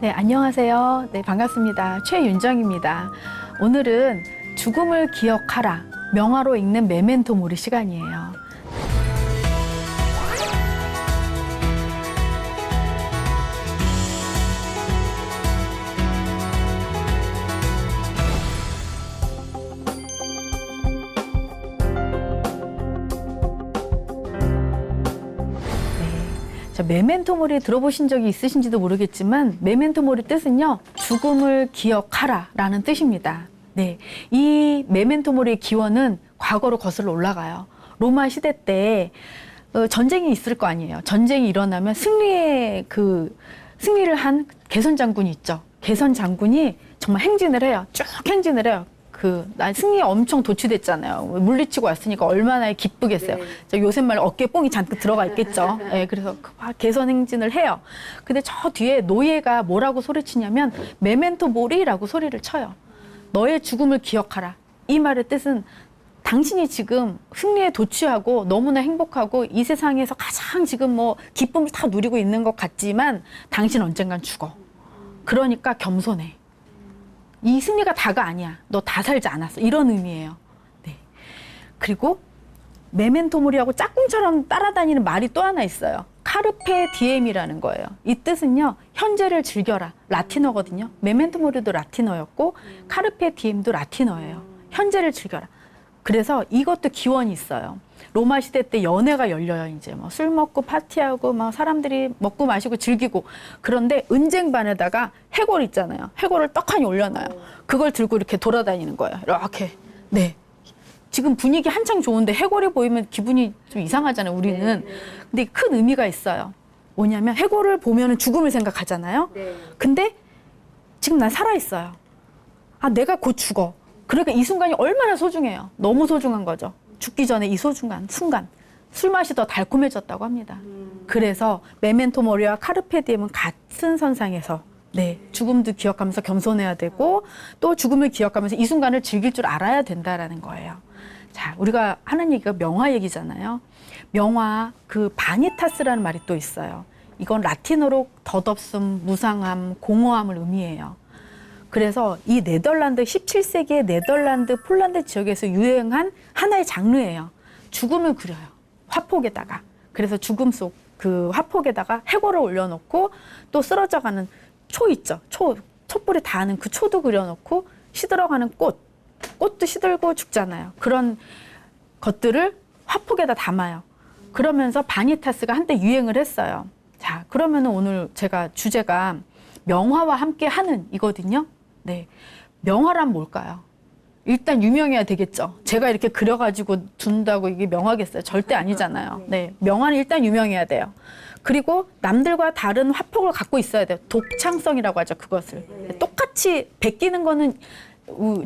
네, 안녕하세요. 네, 반갑습니다. 최윤정입니다. 오늘은 죽음을 기억하라, 명화로 읽는 메멘토 모리 시간이에요. 메멘토 모리 들어보신 적이 있으신지도 모르겠지만 메멘토 모리 뜻은요, 죽음을 기억하라 라는 뜻입니다. 네, 이 메멘토 모리의 기원은 과거로 거슬러 올라가요. 로마 시대 때 전쟁이 있을 거 아니에요. 전쟁이 일어나면 승리를 한 개선 장군이 있죠. 개선 장군이 정말 행진을 해요. 쭉 행진을 해요. 난 승리에 엄청 도취됐잖아요. 물리치고 왔으니까 얼마나 기쁘겠어요. 네. 요새 말 어깨에 뽕이 잔뜩 들어가 있겠죠. 네, 그래서 개선 행진을 해요. 근데 저 뒤에 노예가 뭐라고 소리치냐면 메멘토 모리라고 소리를 쳐요. 너의 죽음을 기억하라. 이 말의 뜻은 당신이 지금 승리에 도취하고 너무나 행복하고 이 세상에서 가장 지금 기쁨을 다 누리고 있는 것 같지만 당신 언젠간 죽어. 그러니까 겸손해. 이 승리가 다가 아니야. 너 다 살지 않았어. 이런 의미예요. 네. 그리고 메멘토 모리하고 짝꿍처럼 따라다니는 말이 또 하나 있어요. 카르페 디엠이라는 거예요. 이 뜻은요, 현재를 즐겨라. 라틴어거든요. 메멘토 모리도 라틴어였고 카르페 디엠도 라틴어예요. 현재를 즐겨라. 그래서 이것도 기원이 있어요. 로마 시대 때 연회가 열려요. 이제 술 먹고 파티하고 사람들이 먹고 마시고 즐기고. 그런데 은쟁반에다가 해골 있잖아요. 해골을 떡하니 올려놔요. 그걸 들고 이렇게 돌아다니는 거예요. 이렇게. 네. 지금 분위기 한창 좋은데 해골이 보이면 기분이 좀 이상하잖아요, 우리는. 근데 큰 의미가 있어요. 뭐냐면 해골을 보면 죽음을 생각하잖아요. 근데 지금 난 살아있어요. 내가 곧 죽어. 그러니까 이 순간이 얼마나 소중해요. 너무 소중한 거죠. 죽기 전에 이 소중한 순간. 술 맛이 더 달콤해졌다고 합니다. 그래서 메멘토 모리와 카르페 디엠은 같은 선상에서 죽음도 기억하면서 겸손해야 되고 또 죽음을 기억하면서 이 순간을 즐길 줄 알아야 된다라는 거예요. 자, 우리가 하는 얘기가 명화 얘기잖아요. 명화, 바니타스라는 말이 또 있어요. 이건 라틴어로 덧없음, 무상함, 공허함을 의미해요. 그래서 이 네덜란드 17세기의 네덜란드, 폴란드 지역에서 유행한 하나의 장르예요. 죽음을 그려요. 화폭에다가. 그래서 죽음 속 화폭에다가 해골을 올려놓고 또 쓰러져가는 초 있죠. 촛불이 닿는 그 초도 그려놓고 시들어가는 꽃도 시들고 죽잖아요. 그런 것들을 화폭에다 담아요. 그러면서 바니타스가 한때 유행을 했어요. 자, 그러면은 오늘 주제가 명화와 함께 하는 이거든요. 네. 명화란 뭘까요? 일단 유명해야 되겠죠. 제가 이렇게 그려가지고 둔다고 이게 명화겠어요? 절대 아니잖아요. 네. 명화는 일단 유명해야 돼요. 그리고 남들과 다른 화폭을 갖고 있어야 돼요. 독창성이라고 하죠, 그것을. 똑같이 베끼는 거는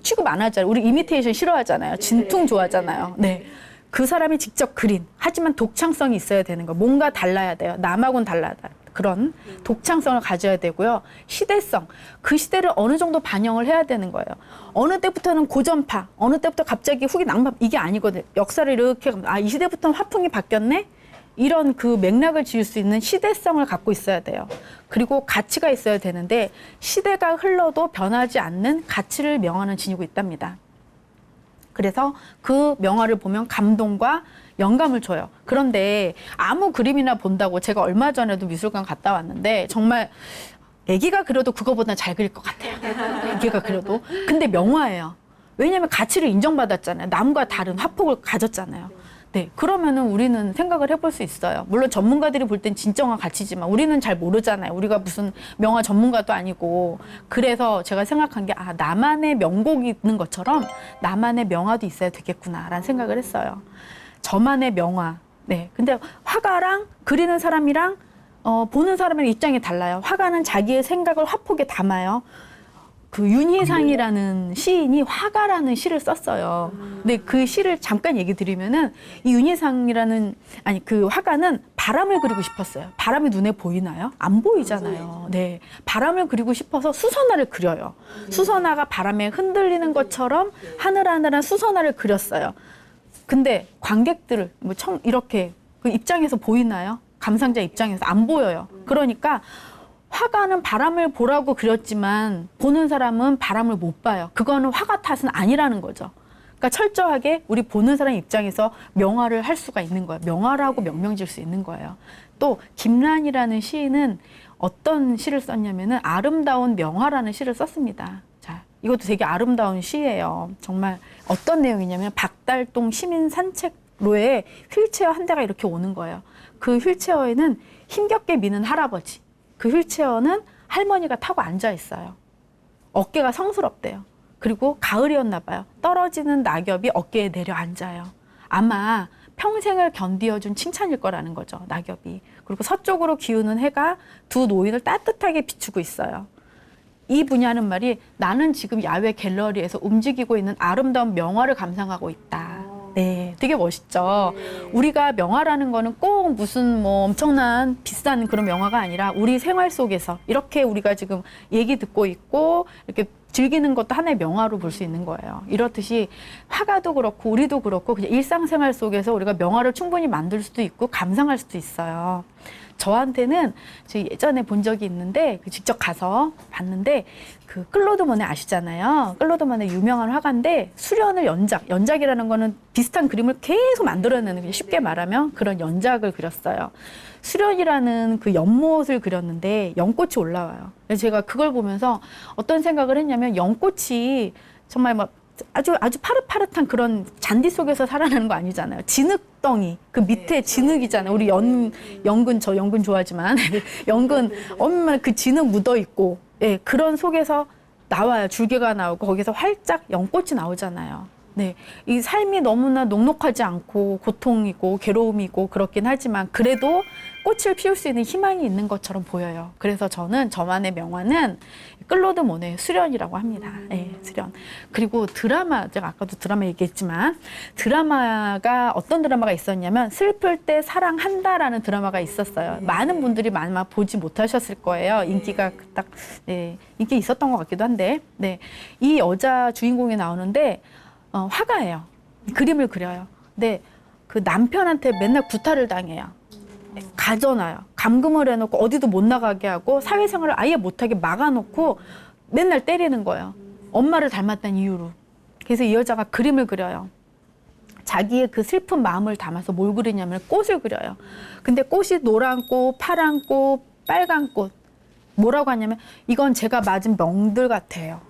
취급 안 하잖아요. 우리 이미테이션 싫어하잖아요. 진퉁 좋아하잖아요. 네. 그 사람이 직접 그린. 하지만 독창성이 있어야 되는 거. 뭔가 달라야 돼요. 남하고는 달라다. 그런 독창성을 가져야 되고요. 시대성, 그 시대를 어느 정도 반영을 해야 되는 거예요. 어느 때부터는 고전파, 어느 때부터 갑자기 후기 낭만, 이게 아니거든요. 역사를 이렇게 이 시대부터는 화풍이 바뀌었네? 이런 맥락을 지을 수 있는 시대성을 갖고 있어야 돼요. 그리고 가치가 있어야 되는데 시대가 흘러도 변하지 않는 가치를 명화는 지니고 있답니다. 그래서 그 명화를 보면 감동과 영감을 줘요. 그런데 아무 그림이나 본다고 제가 얼마 전에도 미술관 갔다 왔는데 정말 애기가 그려도 그거보다 잘 그릴 것 같아요. 애기가 그려도. 근데 명화예요. 왜냐하면 가치를 인정받았잖아요. 남과 다른 화폭을 가졌잖아요. 네, 그러면은 우리는 생각을 해볼 수 있어요. 물론 전문가들이 볼 땐 진정한 가치지만 우리는 잘 모르잖아요. 우리가 무슨 명화 전문가도 아니고. 그래서 제가 생각한 게 나만의 명곡이 있는 것처럼 나만의 명화도 있어야 되겠구나라는 생각을 했어요. 저만의 명화. 네, 근데 화가랑 그리는 사람이랑 보는 사람의 입장이 달라요. 화가는 자기의 생각을 화폭에 담아요. 윤희상이라는 시인이 화가라는 시를 썼어요. 근데 그 시를 잠깐 얘기 드리면은 이 윤희상이라는 화가는 바람을 그리고 싶었어요. 바람이 눈에 보이나요? 안 보이잖아요. 네, 바람을 그리고 싶어서 수선화를 그려요. 수선화가 바람에 흔들리는 것처럼 하늘하늘한 수선화를 그렸어요. 근데 관객들 이렇게 그 입장에서 보이나요? 감상자 입장에서 안 보여요. 그러니까 화가는 바람을 보라고 그렸지만 보는 사람은 바람을 못 봐요. 그거는 화가 탓은 아니라는 거죠. 그러니까 철저하게 우리 보는 사람 입장에서 명화를 할 수가 있는 거예요. 명화라고 명명 지을 수 있는 거예요. 또 김란이라는 시인은 어떤 시를 썼냐면은 아름다운 명화라는 시를 썼습니다. 자, 이것도 되게 아름다운 시예요. 정말 어떤 내용이냐면 박달동 시민 산책로에 휠체어 한 대가 이렇게 오는 거예요. 그 휠체어에는 힘겹게 미는 할아버지, 그 휠체어는 할머니가 타고 앉아 있어요. 어깨가 성스럽대요. 그리고 가을이었나 봐요. 떨어지는 낙엽이 어깨에 내려앉아요. 아마 평생을 견디어준 칭찬일 거라는 거죠, 낙엽이. 그리고 서쪽으로 기우는 해가 두 노인을 따뜻하게 비추고 있어요. 이 분야는 말이 나는 지금 야외 갤러리에서 움직이고 있는 아름다운 명화를 감상하고 있다. 네, 되게 멋있죠. 우리가 명화라는 거는 꼭 무슨 뭐 엄청난 비싼 그런 명화가 아니라 우리 생활 속에서 이렇게 우리가 지금 얘기 듣고 있고 이렇게 즐기는 것도 하나의 명화로 볼 수 있는 거예요. 이렇듯이 화가도 그렇고 우리도 그렇고 그냥 일상생활 속에서 우리가 명화를 충분히 만들 수도 있고 감상할 수도 있어요. 저한테는 저 예전에 본 적이 있는데 직접 가서 봤는데 그 클로드 모네 아시잖아요. 클로드 모네 유명한 화가인데 수련을 연작이라는 거는 비슷한 그림을 계속 만들어내는, 쉽게 말하면 그런 연작을 그렸어요. 수련이라는 그 연못을 그렸는데 연꽃이 올라와요. 그래서 제가 그걸 보면서 어떤 생각을 했냐면 연꽃이 정말 막 아주 파릇파릇한 그런 잔디 속에서 살아나는 거 아니잖아요. 진흙덩이, 그 밑에 진흙이잖아요. 우리 연근, 저 연근 좋아하지만 연근 엄마 그 진흙 묻어 있고, 예, 그런 속에서 나와요. 줄기가 나오고 거기서 활짝 연꽃이 나오잖아요. 네, 이 삶이 너무나 녹록하지 않고 고통이고 괴로움이고 그렇긴 하지만 그래도 꽃을 피울 수 있는 희망이 있는 것처럼 보여요. 그래서 저는 저만의 명화는 클로드 모네의 수련이라고 합니다. 네, 수련. 그리고 드라마, 제가 아까도 드라마 얘기했지만 드라마가 어떤 드라마가 있었냐면 슬플 때 사랑한다라는 드라마가 있었어요. 많은 분들이 아마 보지 못하셨을 거예요. 인기가 딱, 네, 인기 있었던 것 같기도 한데, 네, 이 여자 주인공이 나오는데 화가예요. 그림을 그려요. 근데 그 남편한테 맨날 구타를 당해요. 가져놔요. 감금을 해놓고 어디도 못 나가게 하고 사회생활을 아예 못하게 막아놓고 맨날 때리는 거예요. 엄마를 닮았다는 이유로. 그래서 이 여자가 그림을 그려요. 자기의 그 슬픈 마음을 담아서 뭘 그리냐면 꽃을 그려요. 근데 꽃이 노란 꽃, 파란 꽃, 빨간 꽃. 뭐라고 하냐면 이건 제가 맞은 멍들 같아요.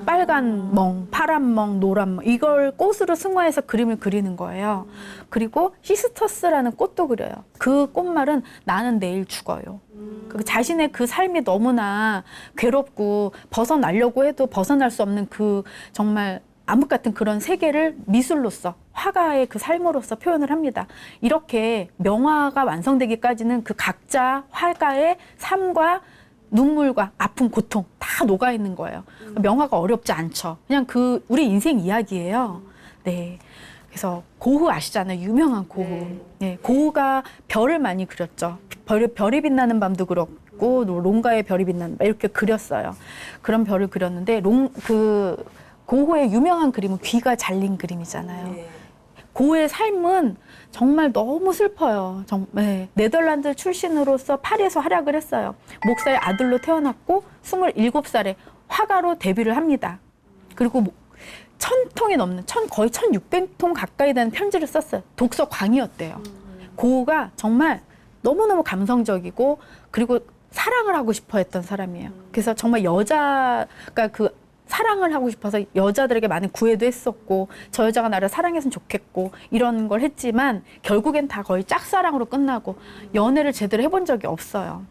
빨간 멍, 파란 멍, 노란 멍, 이걸 꽃으로 승화해서 그림을 그리는 거예요. 그리고 히스터스라는 꽃도 그려요. 그 꽃말은 나는 내일 죽어요. 그 자신의 그 삶이 너무나 괴롭고 벗어나려고 해도 벗어날 수 없는 그 정말 암흑 같은 그런 세계를 미술로서, 화가의 그 삶으로서 표현을 합니다. 이렇게 명화가 완성되기까지는 그 각자 화가의 삶과 눈물과 아픔, 고통 다 녹아 있는 거예요. 명화가 어렵지 않죠. 그냥 그 우리 인생 이야기예요. 네. 그래서 고흐 아시잖아요. 유명한 고흐. 네. 고흐가 별을 많이 그렸죠. 별이 빛나는 밤도 그렇고 롱가의 별이 빛나는 밤 이렇게 그렸어요. 그런 별을 그렸는데 그 고흐의 유명한 그림은 귀가 잘린 그림이잖아요. 고흐의 삶은 정말 너무 슬퍼요. 네. 네덜란드 출신으로서 파리에서 활약을 했어요. 목사의 아들로 태어났고 27살에 화가로 데뷔를 합니다. 그리고 1000통이 넘는 거의 1600통 가까이 되는 편지를 썼어요. 독서 광이었대요. 고흐가 정말 너무너무 감성적이고 그리고 사랑을 하고 싶어 했던 사람이에요. 그래서 정말 여자가 그 사랑을 하고 싶어서 여자들에게 많은 구애도 했었고 저 여자가 나를 사랑했으면 좋겠고 이런 걸 했지만 결국엔 다 거의 짝사랑으로 끝나고 연애를 제대로 해본 적이 없어요.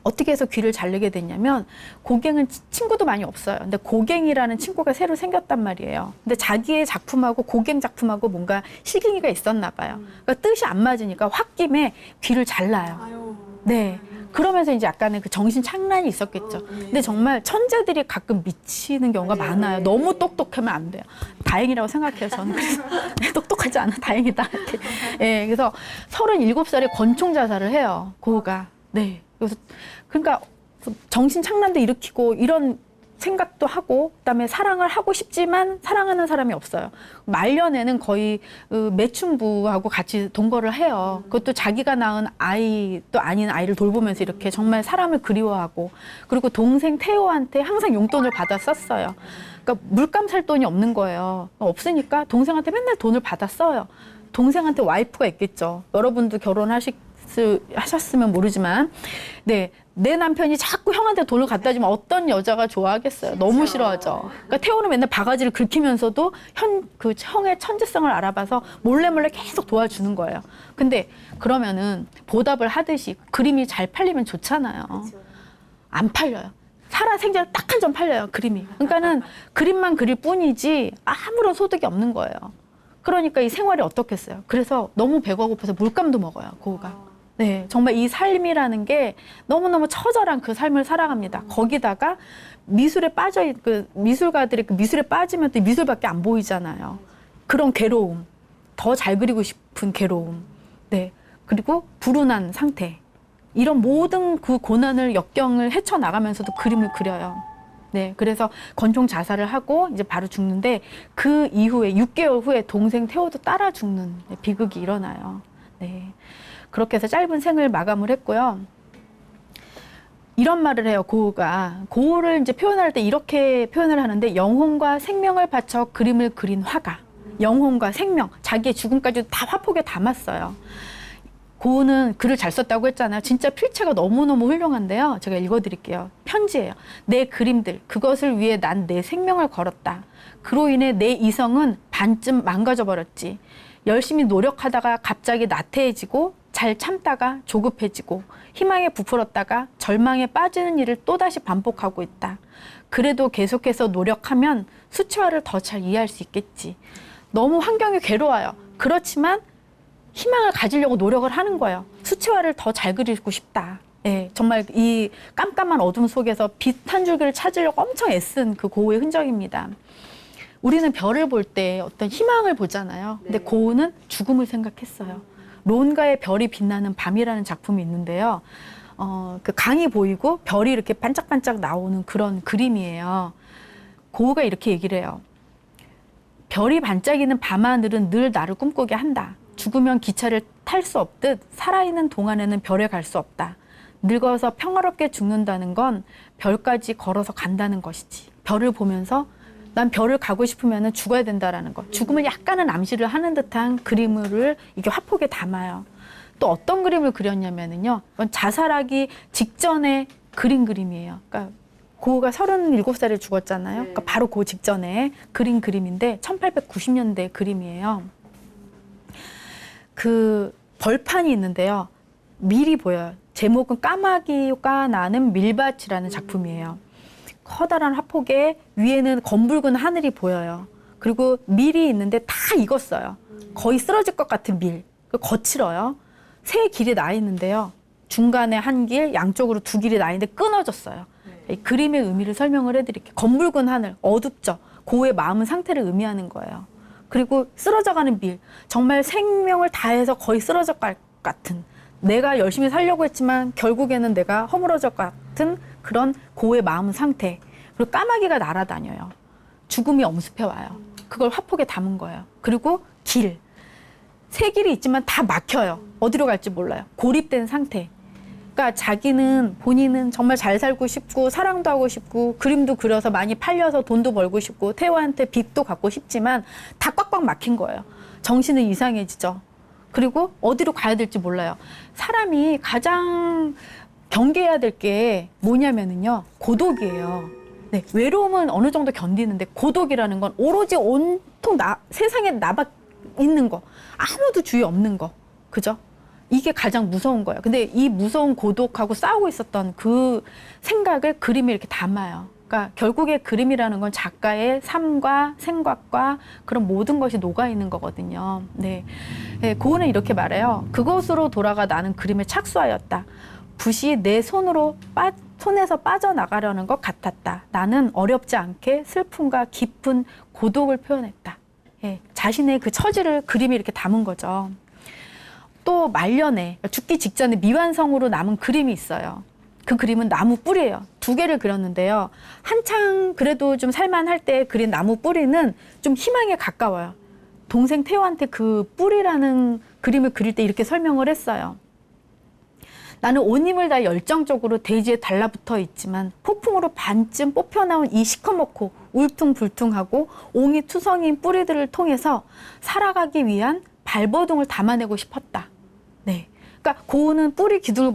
어떻게 해서 귀를 자르게 됐냐면 고갱은 친구도 많이 없어요. 근데 고갱이라는 친구가 새로 생겼단 말이에요. 근데 자기의 작품하고 고갱 작품하고 뭔가 실갱이가 있었나 봐요. 그러니까 뜻이 안 맞으니까 홧김에 귀를 잘라요. 네. 그러면서 이제 약간의 그 정신 착란이 있었겠죠. 근데 정말 천재들이 가끔 미치는 경우가 많아요. 너무 똑똑하면 안 돼요. 다행이라고 생각해요, 저는. 그래서 똑똑하지 않아. 다행이다. 예, 그래서 37살에 권총 자살을 해요, 고흐가. 네. 그래서 그러니까 정신 착란도 일으키고 이런 생각도 하고 그다음에 사랑을 하고 싶지만 사랑하는 사람이 없어요. 말년에는 거의 매춘부하고 같이 동거를 해요. 그것도 자기가 낳은 아이도 아닌 아이를 돌보면서 이렇게 정말 사람을 그리워하고 그리고 동생 태호한테 항상 용돈을 받아 썼어요. 그러니까 물감 살 돈이 없는 거예요. 없으니까 동생한테 맨날 돈을 받아 써요. 동생한테 와이프가 있겠죠. 여러분도 하셨으면 모르지만 네. 내 남편이 자꾸 형한테 돈을 갖다 주면 어떤 여자가 좋아하겠어요. 너무 싫어하죠. 그러니까 태호는 맨날 바가지를 긁히면서도 그 형의 천재성을 알아봐서 몰래 계속 도와주는 거예요. 근데 그러면은 보답을 하듯이 그림이 잘 팔리면 좋잖아요. 안 팔려요. 살아생전 딱 한 점 팔려요, 그림이. 그러니까는 그림만 그릴 뿐이지 아무런 소득이 없는 거예요. 그러니까 이 생활이 어떻겠어요. 그래서 너무 배가 고파서 물감도 먹어요, 고우가. 네, 정말 이 삶이라는 게 너무너무 처절한 그 삶을 살아갑니다. 거기다가 미술에 미술가들이 그 미술에 빠지면 또 미술밖에 안 보이잖아요. 그런 괴로움, 더 잘 그리고 싶은 괴로움, 네, 그리고 불운한 상태, 이런 모든 그 고난을 역경을 헤쳐나가면서도 그림을 그려요. 네, 그래서 권총 자살을 하고 이제 바로 죽는데 그 이후에 6개월 후에 동생 태호도 따라 죽는 비극이 일어나요. 네. 그렇게 해서 짧은 생을 마감을 했고요. 이런 말을 해요, 고우가. 고우를 이제 표현할 때 이렇게 표현을 하는데, 영혼과 생명을 바쳐 그림을 그린 화가. 영혼과 생명, 자기의 죽음까지 다 화폭에 담았어요. 고우는 글을 잘 썼다고 했잖아요. 진짜 필체가 너무너무 훌륭한데요. 제가 읽어드릴게요. 편지예요. 내 그림들, 그것을 위해 난 내 생명을 걸었다. 그로 인해 내 이성은 반쯤 망가져 버렸지. 열심히 노력하다가 갑자기 나태해지고 잘 참다가 조급해지고 희망에 부풀었다가 절망에 빠지는 일을 또다시 반복하고 있다. 그래도 계속해서 노력하면 수채화를 더 잘 이해할 수 있겠지. 너무 환경이 괴로워요. 그렇지만 희망을 가지려고 노력을 하는 거예요. 수채화를 더 잘 그리고 싶다. 예, 정말 이 깜깜한 어둠 속에서 빛 한 줄기를 찾으려고 엄청 애쓴 그 고우의 흔적입니다. 우리는 별을 볼 때 어떤 희망을 보잖아요. 근데 고우는 죽음을 생각했어요. 론가의 별이 빛나는 밤이라는 작품이 있는데요. 그 강이 보이고 별이 이렇게 반짝반짝 나오는 그런 그림이에요. 고우가 이렇게 얘기를 해요. 별이 반짝이는 밤하늘은 늘 나를 꿈꾸게 한다. 죽으면 기차를 탈 수 없듯 살아있는 동안에는 별에 갈 수 없다. 늙어서 평화롭게 죽는다는 건 별까지 걸어서 간다는 것이지. 별을 보면서 난 별을 가고 싶으면 죽어야 된다라는 거. 죽음을 약간은 암시를 하는 듯한 그림을 이게 화폭에 담아요. 또 어떤 그림을 그렸냐면요. 자살하기 직전에 그린 그림이에요. 그러니까 고우가 37살에 죽었잖아요. 그러니까 바로 그 직전에 그린 그림인데 1890년대 그림이에요. 그 벌판이 있는데요. 밀이 보여요. 제목은 까마귀가 나는 밀밭이라는 작품이에요. 커다란 화폭에 위에는 검붉은 하늘이 보여요. 그리고 밀이 있는데 다 익었어요. 거의 쓰러질 것 같은 밀. 거칠어요. 세 길이 나 있는데요. 중간에 한 길, 양쪽으로 두 길이 나 있는데 끊어졌어요. 이 그림의 의미를 설명을 해드릴게요. 검붉은 하늘, 어둡죠. 고우의 마음 상태를 의미하는 거예요. 그리고 쓰러져가는 밀. 정말 생명을 다해서 거의 쓰러질 것 같은, 내가 열심히 살려고 했지만 결국에는 내가 허물어질 것 같은 그런 고우의 마음 상태. 그리고 까마귀가 날아다녀요. 죽음이 엄습해 와요. 그걸 화폭에 담은 거예요. 그리고 길. 세 길이 있지만 다 막혀요. 어디로 갈지 몰라요. 고립된 상태. 그러니까 본인은 정말 잘 살고 싶고 사랑도 하고 싶고 그림도 그려서 많이 팔려서 돈도 벌고 싶고 태호한테 빚도 갚고 싶지만 다 꽉꽉 막힌 거예요. 정신은 이상해지죠. 그리고 어디로 가야 될지 몰라요. 사람이 가장 경계해야 될 게 뭐냐면은요, 고독이에요. 네, 외로움은 어느 정도 견디는데 고독이라는 건 오로지 온통 세상에 나밖에 있는 거, 아무도 주위에 없는 거, 그죠? 이게 가장 무서운 거예요. 근데 이 무서운 고독하고 싸우고 있었던 그 생각을 그림에 이렇게 담아요. 그러니까 결국에 그림이라는 건 작가의 삶과 생각과 그런 모든 것이 녹아있는 거거든요. 네. 네, 고은은 이렇게 말해요. 그것으로 돌아가 나는 그림에 착수하였다. 붓이 내 손에서 빠져나가려는 것 같았다. 나는 어렵지 않게 슬픔과 깊은 고독을 표현했다. 예, 자신의 그 처지를 그림에 이렇게 담은 거죠. 또 말년에 죽기 직전에 미완성으로 남은 그림이 있어요. 그 그림은 나무 뿔이에요. 두 개를 그렸는데요. 한창 그래도 좀 살만할 때 그린 나무 뿌리는 좀 희망에 가까워요. 동생 태호한테 그 뿌리라는 그림을 그릴 때 이렇게 설명을 했어요. 나는 온 힘을 다해 열정적으로 대지에 달라붙어 있지만 폭풍으로 반쯤 뽑혀나온 이 시커멓고 울퉁불퉁하고 옹이투성이인 뿌리들을 통해서 살아가기 위한 발버둥을 담아내고 싶었다. 네. 그러니까 고우는 뿌리 기둥을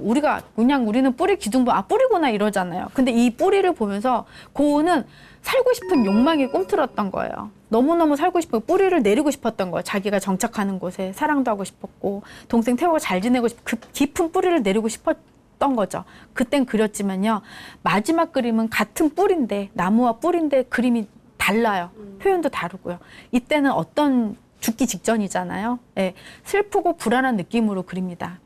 우리는 뿌리 기둥 보면 뿌리구나 이러잖아요. 근데 이 뿌리를 보면서 고우는 살고 싶은 욕망이 꿈틀었던 거예요. 너무너무 살고 싶고 뿌리를 내리고 싶었던 거예요. 자기가 정착하는 곳에 사랑도 하고 싶었고 동생 태호가 잘 지내고 싶고 그 깊은 뿌리를 내리고 싶었던 거죠. 그땐 그렸지만요. 마지막 그림은 같은 뿌리인데 나무와 뿌리인데 그림이 달라요. 표현도 다르고요. 이때는 어떤 죽기 직전이잖아요. 예, 슬프고 불안한 느낌으로 그립니다.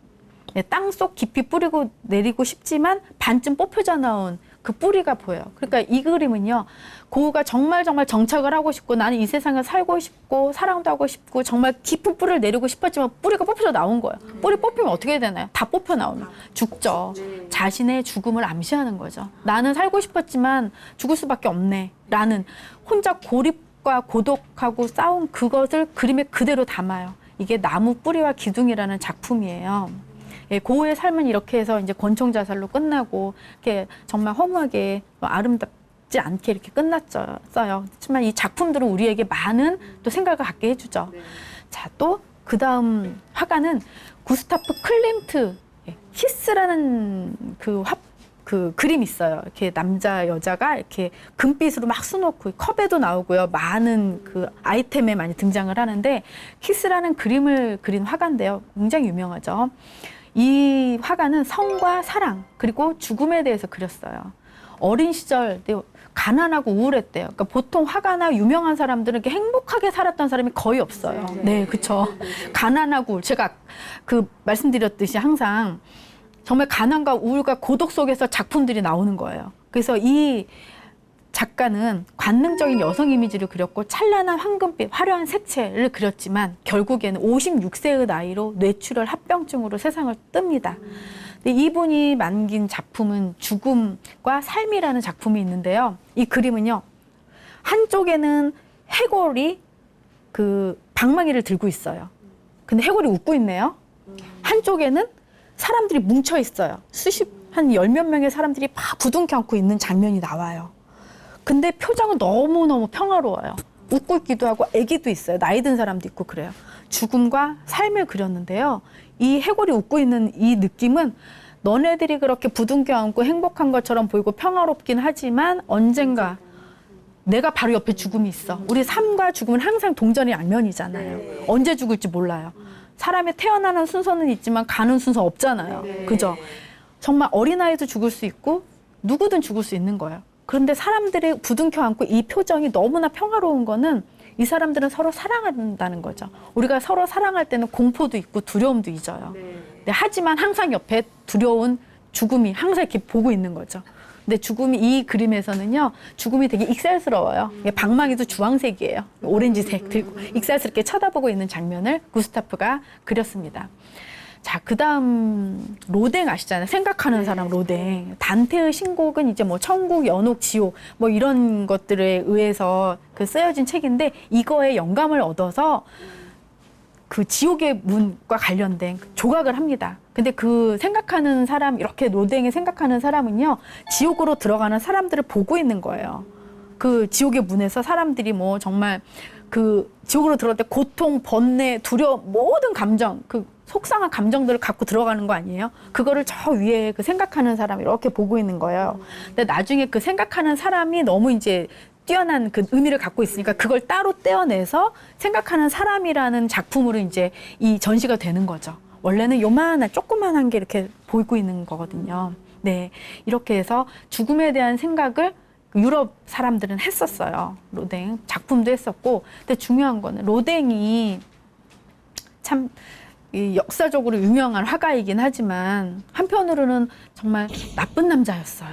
예, 땅속 깊이 뿌리고 내리고 싶지만 반쯤 뽑혀져 나온 그 뿌리가 보여요. 그러니까 이 그림은요. 고우가 정말 정착을 하고 싶고 나는 이 세상에 살고 싶고 사랑도 하고 싶고 정말 깊은 뿌리를 내리고 싶었지만 뿌리가 뽑혀져 나온 거예요. 뿌리 뽑히면 어떻게 되나요? 다 뽑혀 나오면 죽죠. 자신의 죽음을 암시하는 거죠. 나는 살고 싶었지만 죽을 수밖에 없네. 라는 혼자 고립과 고독하고 싸운 그것을 그림에 그대로 담아요. 이게 나무 뿌리와 기둥이라는 작품이에요. 예, 고우의 삶은 이렇게 해서 이제 권총 자살로 끝나고 이렇게 정말 허무하게 아름답지 않게 이렇게 끝났어요. 하지만 이 작품들은 우리에게 많은 또 생각을 갖게 해주죠. 자, 또 그 다음 화가는 구스타프 클림트 키스라는 그 그림이 있어요. 이렇게 남자 여자가 이렇게 금빛으로 막 수놓고 컵에도 나오고요. 많은 그 아이템에 많이 등장을 하는데 키스라는 그림을 그린 화가인데요. 굉장히 유명하죠. 이 화가는 성과 사랑 그리고 죽음에 대해서 그렸어요. 어린 시절 가난하고 우울했대요. 그러니까 보통 화가나 유명한 사람들은 이렇게 행복하게 살았던 사람이 거의 없어요. 네, 그렇죠. 가난하고 우울. 제가 말씀드렸듯이 항상 정말 가난과 우울과 고독 속에서 작품들이 나오는 거예요. 그래서 이 작가는 관능적인 여성 이미지를 그렸고 찬란한 황금빛, 화려한 색채를 그렸지만 결국에는 56세의 나이로 뇌출혈 합병증으로 세상을 뜹니다. 근데 이분이 만긴 작품은 죽음과 삶이라는 작품이 있는데요. 이 그림은요. 한쪽에는 해골이 그 방망이를 들고 있어요. 근데 해골이 웃고 있네요. 한쪽에는 사람들이 뭉쳐 있어요. 한 10몇 명의 사람들이 막 부둥켜 안고 있는 장면이 나와요. 근데 표정은 너무너무 평화로워요. 웃고 있기도 하고 애기도 있어요. 나이 든 사람도 있고 그래요. 죽음과 삶을 그렸는데요. 이 해골이 웃고 있는 이 느낌은 너네들이 그렇게 부둥켜 안고 행복한 것처럼 보이고 평화롭긴 하지만 언젠가 내가 바로 옆에 죽음이 있어. 우리 삶과 죽음은 항상 동전의 양면이잖아요. 언제 죽을지 몰라요. 사람이 태어나는 순서는 있지만 가는 순서 없잖아요. 그죠? 정말 어린아이도 죽을 수 있고 누구든 죽을 수 있는 거예요. 그런데 사람들이 부둥켜 안고 이 표정이 너무나 평화로운 거는 이 사람들은 서로 사랑한다는 거죠. 우리가 서로 사랑할 때는 공포도 있고 두려움도 잊어요. 네, 하지만 항상 옆에 두려운 죽음이 항상 이렇게 보고 있는 거죠. 근데 죽음이 이 그림에서는요. 죽음이 되게 익살스러워요. 방망이도 주황색이에요. 오렌지색 들고 익살스럽게 쳐다보고 있는 장면을 구스타프가 그렸습니다. 자, 그 다음 로댕 아시잖아요. 생각하는 사람 로댕. 단테의 신곡은 이제 뭐 천국, 연옥, 지옥 뭐 이런 것들에 의해서 그 쓰여진 책인데 이거에 영감을 얻어서 그 지옥의 문과 관련된 조각을 합니다. 근데 그 생각하는 사람, 이렇게 로댕이 생각하는 사람은요, 지옥으로 들어가는 사람들을 보고 있는 거예요. 그 지옥의 문에서 사람들이 뭐 정말 그 지옥으로 들어갈 때 고통, 번뇌, 두려움, 모든 감정, 그 속상한 감정들을 갖고 들어가는 거 아니에요? 그거를 저 위에 그 생각하는 사람이 이렇게 보고 있는 거예요. 근데 나중에 그 생각하는 사람이 너무 이제 뛰어난 그 의미를 갖고 있으니까 그걸 따로 떼어내서 생각하는 사람이라는 작품으로 이제 이 전시가 되는 거죠. 원래는 요만한 조그만한 게 이렇게 보이고 있는 거거든요. 네, 이렇게 해서 죽음에 대한 생각을 유럽 사람들은 했었어요. 로댕 작품도 했었고, 근데 중요한 거는 로댕이 참 역사적으로 유명한 화가이긴 하지만 한편으로는 정말 나쁜 남자였어요.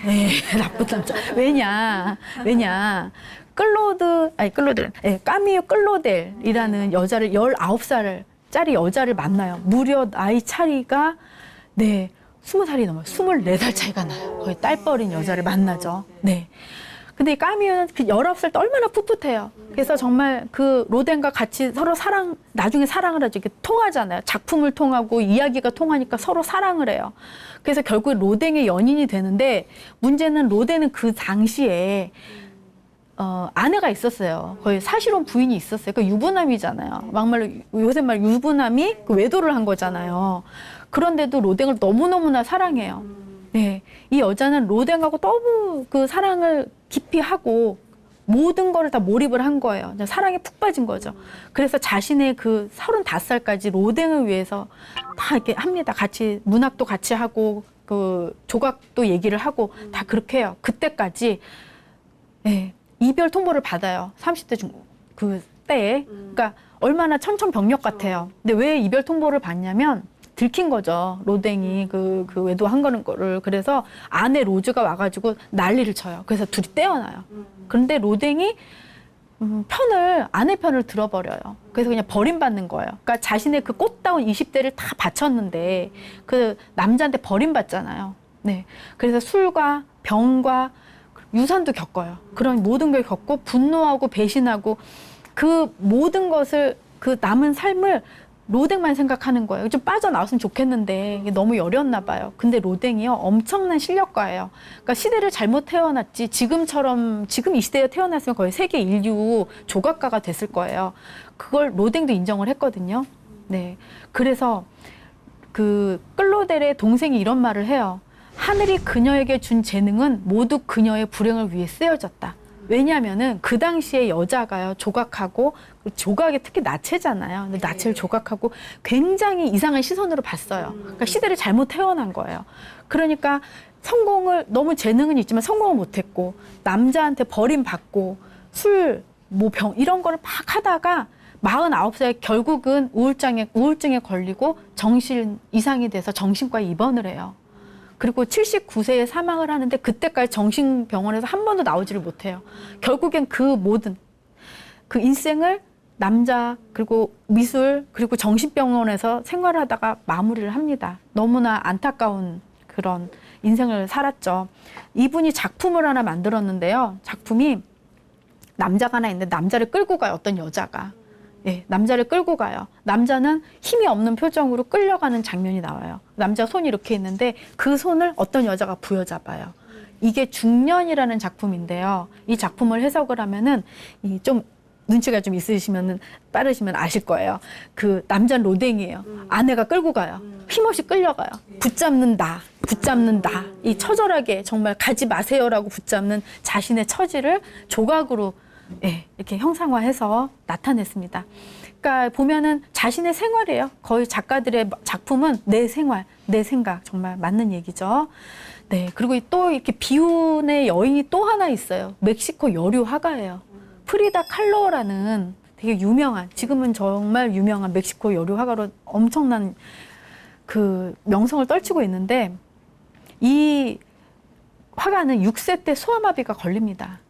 네, 나쁜 남자. 왜냐, 까미유 클로델이라는 여자를 19살짜리 여자를 만나요. 무려 나이 차이가, 네, 20살이 넘어요. 24살 차이가 나요. 거의 딸뻘인 여자를 만나죠. 네. 근데 이 까미유는 그 19살 때 얼마나 풋풋해요. 그래서 정말 그 로댕과 같이 서로 나중에 사랑을 하죠. 이렇게 통하잖아요. 작품을 통하고 이야기가 통하니까 서로 사랑을 해요. 그래서 결국 로댕의 연인이 되는데, 문제는 로댕은 그 당시에 아내가 있었어요. 거의 사실혼 부인이 있었어요. 그 유부남이잖아요. 막말로 요새 말 유부남이 그 외도를 한 거잖아요. 그런데도 로댕을 너무너무나 사랑해요. 네, 이 여자는 로댕하고 너무 그 사랑을 깊이 하고 모든 거를 다 몰입을 한 거예요. 사랑에 푹 빠진 거죠. 그래서 자신의 그 35살까지 로댕을 위해서 다 이렇게 합니다. 같이 문학도 같이 하고 그 조각도 얘기를 하고 다 그렇게 해요. 그때까지. 네, 이별 통보를 받아요. 30대 그 때에. 그러니까 얼마나 천천병력 같아요. 근데 왜 이별 통보를 받냐면 들킨 거죠. 로댕이 그 외도한 거를. 그래서 아내 로즈가 와가지고 난리를 쳐요. 그래서 둘이 떼어나요. 그런데 로댕이 아내 편을 들어버려요. 그래서 그냥 버림받는 거예요. 그러니까 자신의 그 꽃다운 20대를 다 바쳤는데 그 남자한테 버림받잖아요. 네. 그래서 술과 병과 유산도 겪어요. 그런 모든 걸 겪고 분노하고 배신하고 그 모든 것을, 그 남은 삶을 로댕만 생각하는 거예요. 좀 빠져나왔으면 좋겠는데 이게 너무 여렸나 봐요. 근데 로댕이요, 엄청난 실력가예요. 그러니까 시대를 잘못 태어났지, 지금 이 시대에 태어났으면 거의 세계 인류 조각가가 됐을 거예요. 그걸 로댕도 인정을 했거든요. 네. 그래서 그 클로델의 동생이 이런 말을 해요. 하늘이 그녀에게 준 재능은 모두 그녀의 불행을 위해 쓰여졌다. 왜냐하면은 그 당시에 여자가요, 조각하고, 조각이 특히 나체잖아요. 근데 나체를 조각하고 굉장히 이상한 시선으로 봤어요. 그러니까 시대를 잘못 태어난 거예요. 그러니까 너무 재능은 있지만 성공을 못했고, 남자한테 버림받고, 술, 병, 이런 거를 막 하다가 49살에 결국은 우울증에 걸리고 정신 이상이 돼서 정신과에 입원을 해요. 그리고 79세에 사망을 하는데 그때까지 정신병원에서 한 번도 나오지를 못해요. 결국엔 그 모든 그 인생을 남자, 그리고 미술, 그리고 정신병원에서 생활하다가 마무리를 합니다. 너무나 안타까운 그런 인생을 살았죠. 이분이 작품을 하나 만들었는데요. 작품이 남자가 하나 있는데 남자를 끌고 가요. 어떤 여자가. 예, 남자를 끌고 가요. 남자는 힘이 없는 표정으로 끌려가는 장면이 나와요. 남자 손이 이렇게 있는데 그 손을 어떤 여자가 부여잡아요. 이게 중년이라는 작품인데요. 이 작품을 해석을 하면은 좀 눈치가 좀 있으시면은 빠르시면 아실 거예요. 그 남자는 로댕이에요. 아내가 끌고 가요. 힘없이 끌려가요. 붙잡는 나. 이 처절하게 정말 가지 마세요라고 붙잡는 자신의 처지를 조각으로, 예, 이렇게 형상화해서 나타냈습니다. 그러니까 보면은 자신의 생활이에요. 거의 작가들의 작품은 내 생활, 내 생각, 정말 맞는 얘기죠. 네, 그리고 또 이렇게 비운의 여인이 또 하나 있어요. 멕시코 여류 화가예요. 프리다 칼로라는 되게 유명한, 지금은 정말 유명한 멕시코 여류 화가로 엄청난 그 명성을 떨치고 있는데, 이 화가는 6세 때 소아마비가 걸립니다.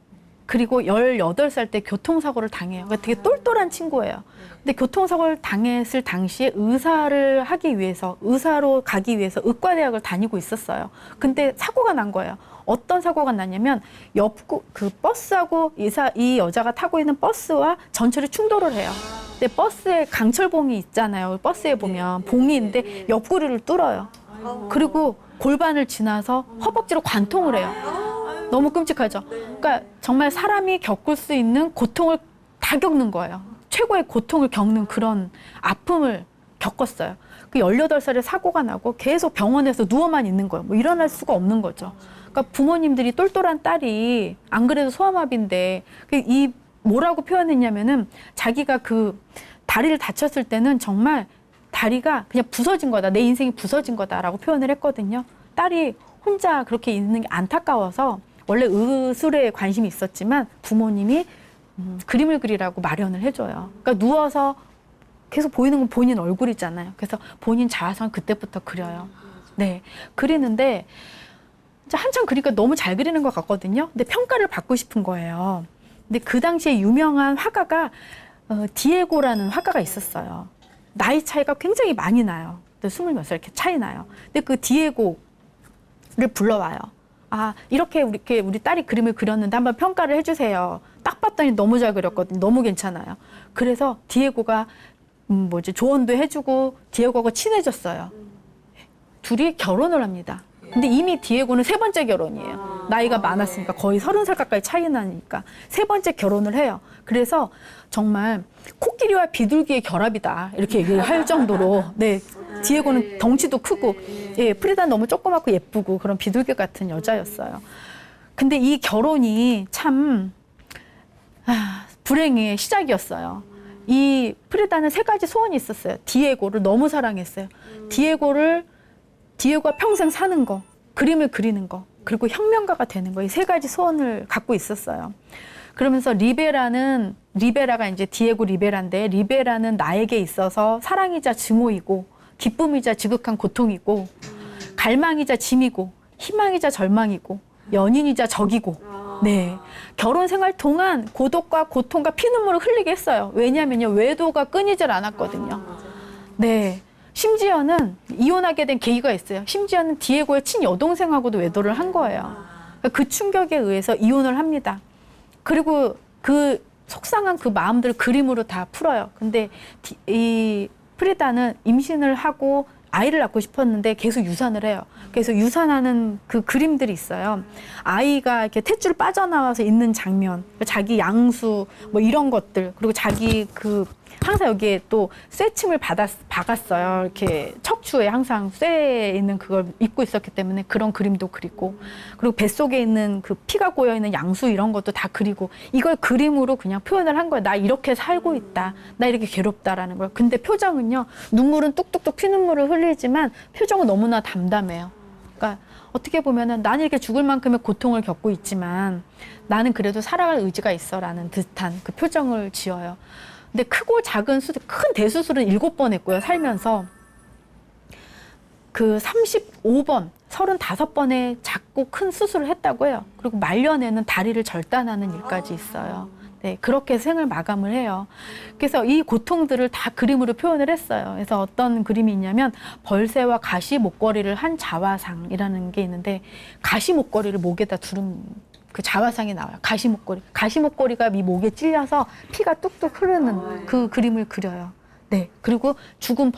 그리고 18살 때 교통사고를 당해요. 그러니까 되게 똘똘한 친구예요. 근데 교통사고를 당했을 당시에 의사로 가기 위해서 의과대학을 다니고 있었어요. 근데 사고가 난 거예요. 어떤 사고가 났냐면 그 버스하고 이 여자가 타고 있는 버스와 전철이 충돌을 해요. 근데 버스에 강철봉이 있잖아요. 버스에 보면 봉이 있는데 옆구리를 뚫어요. 그리고 골반을 지나서 허벅지로 관통을 해요. 너무 끔찍하죠. 그러니까 정말 사람이 겪을 수 있는 고통을 다 겪는 거예요. 최고의 고통을 겪는 그런 아픔을 겪었어요. 그 18살에 사고가 나고 계속 병원에서 누워만 있는 거예요. 뭐 일어날 수가 없는 거죠. 그러니까 부모님들이 똘똘한 딸이 안 그래도 소아마비인데 뭐라고 표현했냐면은 자기가 그 다리를 다쳤을 때는 정말 다리가 그냥 부서진 거다. 내 인생이 부서진 거다라고 표현을 했거든요. 딸이 혼자 그렇게 있는 게 안타까워서 원래 의술에 관심이 있었지만 부모님이 그림을 그리라고 마련을 해줘요. 그러니까 누워서 계속 보이는 건 본인 얼굴이잖아요. 그래서 본인 자화상 그때부터 그려요. 네, 그리는데 한참 그리니까 너무 잘 그리는 것 같거든요. 근데 평가를 받고 싶은 거예요. 근데 그 당시에 유명한 화가가 디에고라는 화가가 있었어요. 나이 차이가 굉장히 많이 나요. 스물 몇 살 이렇게 차이 나요. 근데 그 디에고를 불러와요. 아, 이렇게 우리 딸이 그림을 그렸는데 한번 평가를 해주세요. 딱 봤더니 너무 잘 그렸거든요. 너무 괜찮아요. 그래서 디에고가 조언도 해주고 디에고하고 친해졌어요. 둘이 결혼을 합니다. 근데 이미 디에고는 세 번째 결혼이에요. 나이가 많았으니까 거의 30살 가까이 차이 나니까 세 번째 결혼을 해요. 그래서 정말 코끼리와 비둘기의 결합이다 이렇게 얘기를 할 정도로 네, 디에고는 덩치도 크고 예, 프리다는 너무 조그맣고 예쁘고 그런 비둘기 같은 여자였어요. 근데 이 결혼이 참 불행의 시작이었어요. 이 프리다는 세 가지 소원이 있었어요. 디에고를 너무 사랑했어요. 디에고가 평생 사는 거, 그림을 그리는 거, 그리고 혁명가가 되는 거, 이 세 가지 소원을 갖고 있었어요. 그러면서 리베라가 이제 디에고 리베라인데, 리베라는 나에게 있어서 사랑이자 증오이고, 기쁨이자 지극한 고통이고, 갈망이자 짐이고, 희망이자 절망이고, 연인이자 적이고, 네. 결혼 생활 동안 고독과 고통과 피눈물을 흘리게 했어요. 왜냐면요, 외도가 끊이질 않았거든요. 네. 심지어는 이혼하게 된 계기가 있어요. 심지어는 디에고의 친여동생하고도 외도를 한 거예요. 그 충격에 의해서 이혼을 합니다. 그리고 그 속상한 그 마음들을 그림으로 다 풀어요. 근데 이 프리다는 임신을 하고 아이를 낳고 싶었는데 계속 유산을 해요. 그래서 유산하는 그 그림들이 있어요. 아이가 이렇게 탯줄 빠져나와서 있는 장면, 자기 양수 뭐 이런 것들, 그리고 자기 항상 여기에 또 쇠침을 박았어요. 이렇게 척추에 항상 쇠에 있는 그걸 입고 있었기 때문에 그런 그림도 그리고, 그리고 뱃속에 있는 그 피가 고여 있는 양수 이런 것도 다 그리고, 이걸 그림으로 그냥 표현을 한 거예요. 나 이렇게 살고 있다. 나 이렇게 괴롭다라는 걸. 근데 표정은요, 눈물은 뚝뚝뚝 피눈물을 흘리지만 표정은 너무나 담담해요. 그러니까 어떻게 보면은 나는 이렇게 죽을 만큼의 고통을 겪고 있지만 나는 그래도 살아갈 의지가 있어라는 듯한 그 표정을 지어요. 근데 크고 작은 큰 대수술은 7번 했고요, 살면서. 그 35번, 35번의 작고 큰 수술을 했다고 해요. 그리고 말년에는 다리를 절단하는 일까지 있어요. 네, 그렇게 생을 마감을 해요. 그래서 이 고통들을 다 그림으로 표현을 했어요. 그래서 어떤 그림이 있냐면, 벌새와 가시 목걸이를 한 자화상이라는 게 있는데, 가시 목걸이를 목에다 두른 그 자화상이 나와요. 가시 목걸이가 이 목에 찔려서 피가 뚝뚝 흐르는 그 그림을 그려요. 네. 그리고 죽은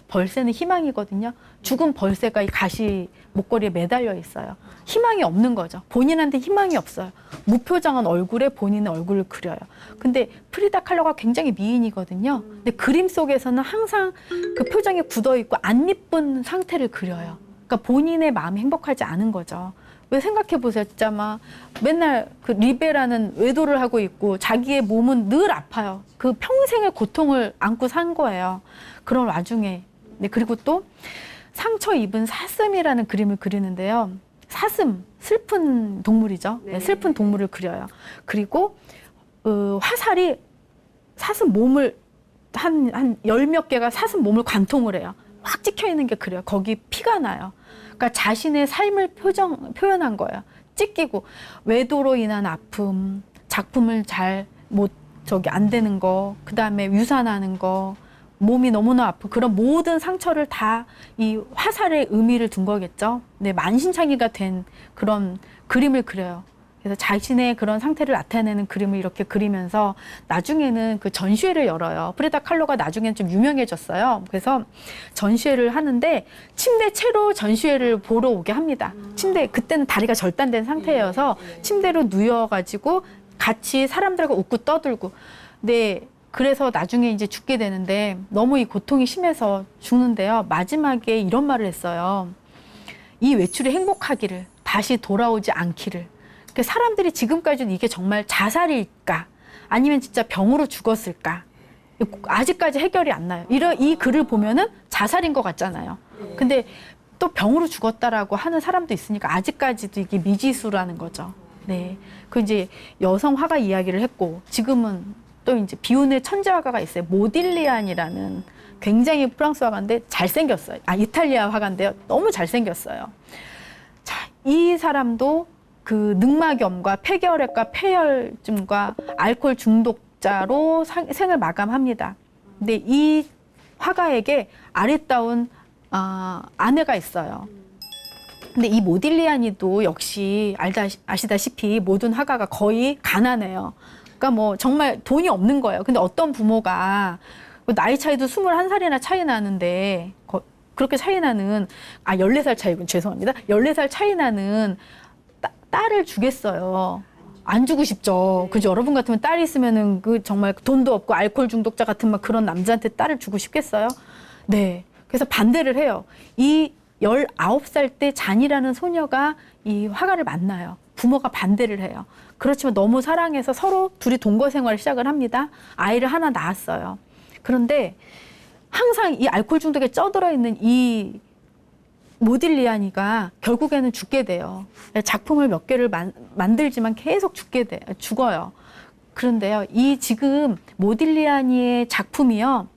벌새는 희망이거든요. 죽은 벌새가 이 가시 목걸이에 매달려 있어요. 희망이 없는 거죠. 본인한테 희망이 없어요. 무표정한 얼굴에 본인의 얼굴을 그려요. 근데 프리다 칼로가 굉장히 미인이거든요. 근데 그림 속에서는 항상 그 표정이 굳어 있고 안 예쁜 상태를 그려요. 그러니까 본인의 마음이 행복하지 않은 거죠. 왜 생각해 보세요. 진짜 막 맨날 그 리베라는 외도를 하고 있고 자기의 몸은 늘 아파요. 그 평생의 고통을 안고 산 거예요. 그런 와중에. 네, 그리고 또 상처 입은 사슴이라는 그림을 그리는데요. 사슴, 슬픈 동물이죠. 네, 슬픈 동물을 그려요. 그리고 화살이 사슴 몸을 한 열 몇 개가 사슴 몸을 관통을 해요. 확 찍혀 있는 게 그래요. 거기 피가 나요. 그러니까 자신의 삶을 표현한 거예요. 찢기고, 외도로 인한 아픔, 작품을 안 되는 거, 그 다음에 유산하는 거, 몸이 너무나 아프고, 그런 모든 상처를 다 이 화살의 의미를 둔 거겠죠. 네, 만신창이가 된 그런 그림을 그려요. 그래서 자신의 그런 상태를 나타내는 그림을 이렇게 그리면서 나중에는 그 전시회를 열어요. 프리다 칼로가 나중에는 좀 유명해졌어요. 그래서 전시회를 하는데 침대 채로 전시회를 보러 오게 합니다. 그때는 다리가 절단된 상태여서 침대로 누워가지고 같이 사람들과 웃고 떠들고. 네. 그래서 나중에 이제 죽게 되는데 너무 이 고통이 심해서 죽는데요. 마지막에 이런 말을 했어요. 이 외출이 행복하기를, 다시 돌아오지 않기를. 사람들이 지금까지는 이게 정말 자살일까? 아니면 진짜 병으로 죽었을까? 아직까지 해결이 안 나요. 이 글을 보면은 자살인 것 같잖아요. 근데 또 병으로 죽었다라고 하는 사람도 있으니까 아직까지도 이게 미지수라는 거죠. 네. 그 이제 여성 화가 이야기를 했고, 지금은 또 이제 비운의 천재 화가가 있어요. 모딜리안이라는 굉장히 프랑스 화가인데 잘생겼어요. 이탈리아 화가인데요. 너무 잘생겼어요. 자, 이 사람도 그 늑막염과 폐결핵과 폐혈증과 알코올 중독자로 생을 마감합니다. 근데 이 화가에게 아리따운 아내가 있어요. 근데 이 모딜리아니도 역시 아시다시피 모든 화가가 거의 가난해요. 그러니까 뭐 정말 돈이 없는 거예요. 근데 어떤 부모가 나이 차이도 21살이나 차이 나는데 그렇게 차이 나는 14살 차이 죄송합니다. 14살 차이 나는 딸을 주겠어요. 안 주고 싶죠. 그죠? 여러분 같으면 딸이 있으면은 그 정말 돈도 없고 알코올 중독자 같은 막 그런 남자한테 딸을 주고 싶겠어요? 네. 그래서 반대를 해요. 이 19살 때 잔이라는 소녀가 이 화가를 만나요. 부모가 반대를 해요. 그렇지만 너무 사랑해서 서로 둘이 동거 생활을 시작을 합니다. 아이를 하나 낳았어요. 그런데 항상 이 알코올 중독에 쪄들어 있는 이 모딜리아니가 결국에는 죽게 돼요. 작품을 몇 개를 만들지만 계속 죽어요. 그런데요, 이 지금 모딜리아니의 작품이요,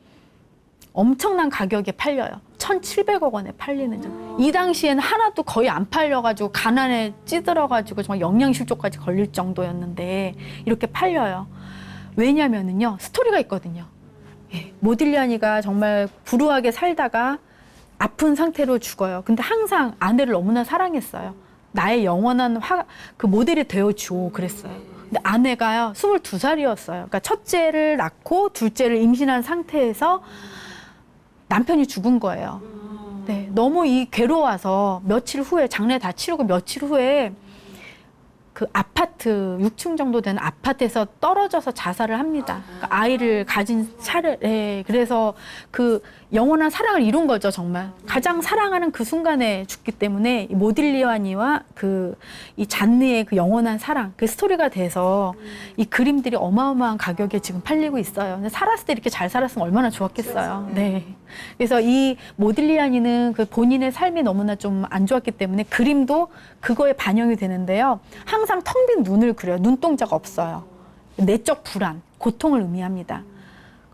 엄청난 가격에 팔려요. 1,700억 원에 팔리는 점. 이 당시에는 하나도 거의 안 팔려가지고 가난에 찌들어가지고 정말 영양실조까지 걸릴 정도였는데 이렇게 팔려요. 왜냐면은요, 스토리가 있거든요. 예, 모딜리아니가 정말 불우하게 살다가 아픈 상태로 죽어요. 근데 항상 아내를 너무나 사랑했어요. 나의 영원한 그 모델이 되어줘 그랬어요. 근데 아내가요, 22살이었어요. 그러니까 첫째를 낳고 둘째를 임신한 상태에서 남편이 죽은 거예요. 네, 너무 괴로워서 며칠 후에, 장례 다 치르고 며칠 후에 그 아파트 6층 정도 되는 아파트에서 떨어져서 자살을 합니다. 그러니까 아이를 가진 네, 그래서 그 영원한 사랑을 이룬 거죠, 정말. 가장 사랑하는 그 순간에 죽기 때문에 이 모딜리아니와 이 잔느의 그 영원한 사랑, 그 스토리가 돼서 이 그림들이 어마어마한 가격에 지금 팔리고 있어요. 근데 살았을 때 이렇게 잘 살았으면 얼마나 좋았겠어요. 네. 그래서 이 모딜리아니는 그 본인의 삶이 너무나 좀 안 좋았기 때문에 그림도 그거에 반영이 되는데요. 항상 텅 빈 눈을 그려요. 눈동자가 없어요. 내적 불안, 고통을 의미합니다.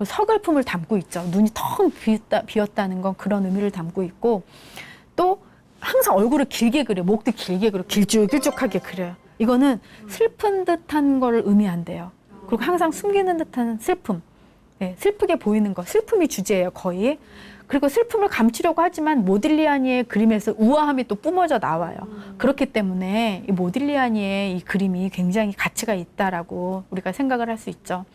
서글픔을 담고 있죠. 눈이 텅 비었다는 건 그런 의미를 담고 있고, 또 항상 얼굴을 길게 그려요. 목도 길게 그려요. 길쭉길쭉하게 그려요. 이거는 슬픈 듯한 걸 의미한대요. 그리고 항상 숨기는 듯한 슬픔. 네, 슬프게 보이는 거. 슬픔이 주제예요, 거의. 그리고 슬픔을 감추려고 하지만 모딜리아니의 그림에서 우아함이 또 뿜어져 나와요. 그렇기 때문에 이 모딜리아니의 이 그림이 굉장히 가치가 있다라고 우리가 생각을 할 수 있죠.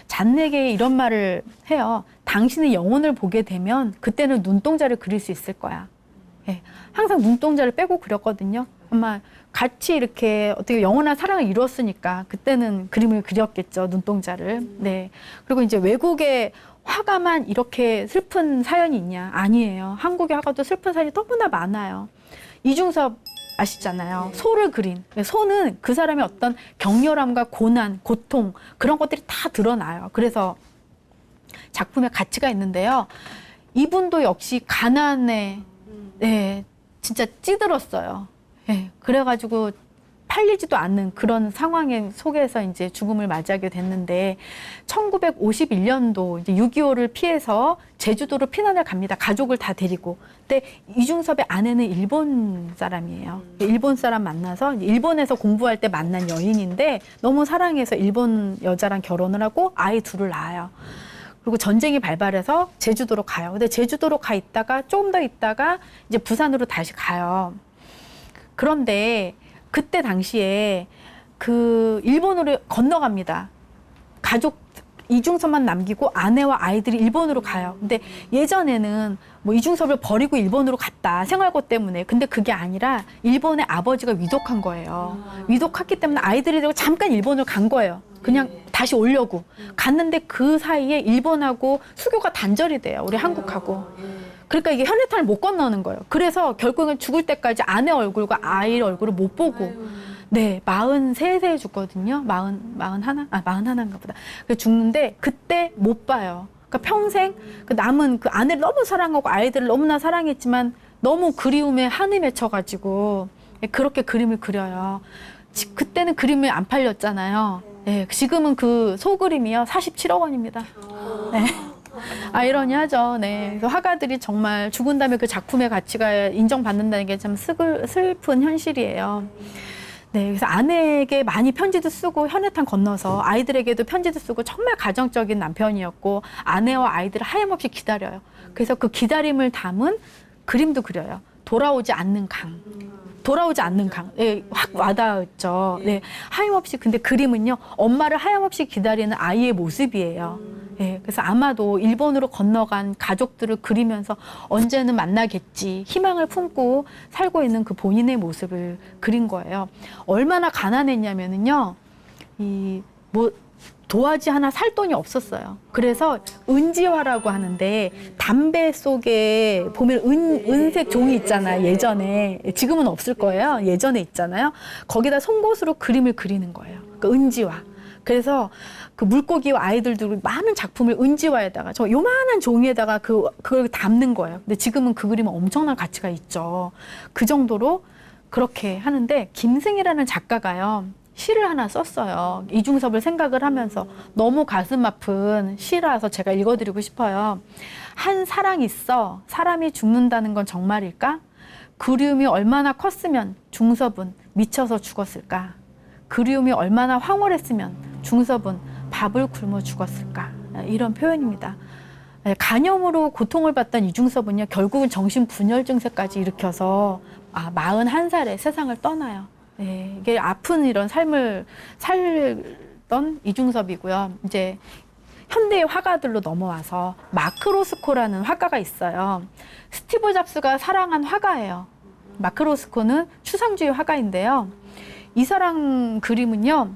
잔에게 이런 말을 해요. 당신의 영혼을 보게 되면 그때는 눈동자를 그릴 수 있을 거야. 네, 항상 눈동자를 빼고 그렸거든요. 아마 같이 이렇게 어떻게 영원한 사랑을 이루었으니까 그때는 그림을 그렸겠죠, 눈동자를. 네. 그리고 이제 외국의 화가만 이렇게 슬픈 사연이 있냐? 아니에요. 한국의 화가도 슬픈 사연이 너무나 많아요. 이중섭 아시잖아요. 소를 그린. 소는 그 사람의 어떤 격렬함과 고난, 고통, 그런 것들이 다 드러나요. 그래서 작품에 가치가 있는데요. 이분도 역시 가난에, 네, 진짜 찌들었어요. 네, 그래가지고 팔리지도 않는 그런 상황의 속에서 이제 죽음을 맞이하게 됐는데, 1951년도 이제 6.25를 피해서 제주도로 피난을 갑니다. 가족을 다 데리고. 근데 이중섭의 아내는 일본 사람이에요. 일본 사람 만나서 일본에서 공부할 때 만난 여인인데 너무 사랑해서 일본 여자랑 결혼을 하고 아이 둘을 낳아요. 그리고 전쟁이 발발해서 제주도로 가요. 근데 제주도로 가 있다가 조금 더 있다가 이제 부산으로 다시 가요. 그런데 그때 당시에 그 일본으로 건너갑니다. 가족 이중섭만 남기고 아내와 아이들이 일본으로 가요. 근데 예전에는 뭐 이중섭을 버리고 일본으로 갔다, 생활고 때문에. 근데 그게 아니라 일본의 아버지가 위독한 거예요. 위독했기 때문에 아이들이 되고 잠깐 일본으로 간 거예요. 그냥 다시 오려고 갔는데 그 사이에 일본하고 수교가 단절이 돼요, 우리 한국하고. 그러니까 이게 현해탄을 못 건너는 거예요. 그래서 결국은 죽을 때까지 아내 얼굴과 아이 얼굴을 못 보고, 네, 43세에 죽거든요. 41인가 보다. 죽는데 그때 못 봐요. 그러니까 평생 그 남은 그 아내를 너무 사랑하고 아이들을 너무나 사랑했지만 너무 그리움에 한이 맺혀가지고 그렇게 그림을 그려요. 그때는 그림이 안 팔렸잖아요. 네, 지금은 그 소그림이요 47억 원입니다. 네. 아이러니하죠. 네. 그래서 화가들이 정말 죽은 다음에 그 작품의 가치가 인정받는다는 게 참 슬픈 현실이에요. 네. 그래서 아내에게 많이 편지도 쓰고 현해탄 건너서 아이들에게도 편지도 쓰고 정말 가정적인 남편이었고 아내와 아이들을 하염없이 기다려요. 그래서 그 기다림을 담은 그림도 그려요. 돌아오지 않는 강. 돌아오지 않는 강. 예, 확 와닿았죠. 네. 하염없이, 근데 그림은요, 엄마를 하염없이 기다리는 아이의 모습이에요. 예, 그래서 아마도 일본으로 건너간 가족들을 그리면서 언제는 만나겠지, 희망을 품고 살고 있는 그 본인의 모습을 그린 거예요. 얼마나 가난했냐면은요, 도화지 하나 살 돈이 없었어요. 그래서 은지화라고 하는데 담배 속에 보면 은색 종이 있잖아요. 예전에. 지금은 없을 거예요. 예전에 있잖아요. 거기다 송곳으로 그림을 그리는 거예요. 그 은지화. 그래서 그 물고기와 아이들도 많은 작품을 은지화에다가 저 요만한 종이에다가 그걸 담는 거예요. 근데 지금은 그 그림은 엄청난 가치가 있죠. 그 정도로 그렇게 하는데 김승희라는 작가가요. 시를 하나 썼어요. 이중섭을 생각을 하면서 너무 가슴 아픈 시라서 제가 읽어드리고 싶어요. 한 사랑 있어 사람이 죽는다는 건 정말일까? 그리움이 얼마나 컸으면 중섭은 미쳐서 죽었을까? 그리움이 얼마나 황홀했으면 중섭은 밥을 굶어 죽었을까? 이런 표현입니다. 간염으로 고통을 받던 이중섭은요, 결국은 정신분열증세까지 일으켜서 41살에 세상을 떠나요. 네, 이게 아픈 이런 삶을 살던 이중섭이고요. 이제 현대의 화가들로 넘어와서 마크 로스코라는 화가가 있어요. 스티브 잡스가 사랑한 화가예요. 마크 로스코는 추상주의 화가인데요. 이 사람 그림은요,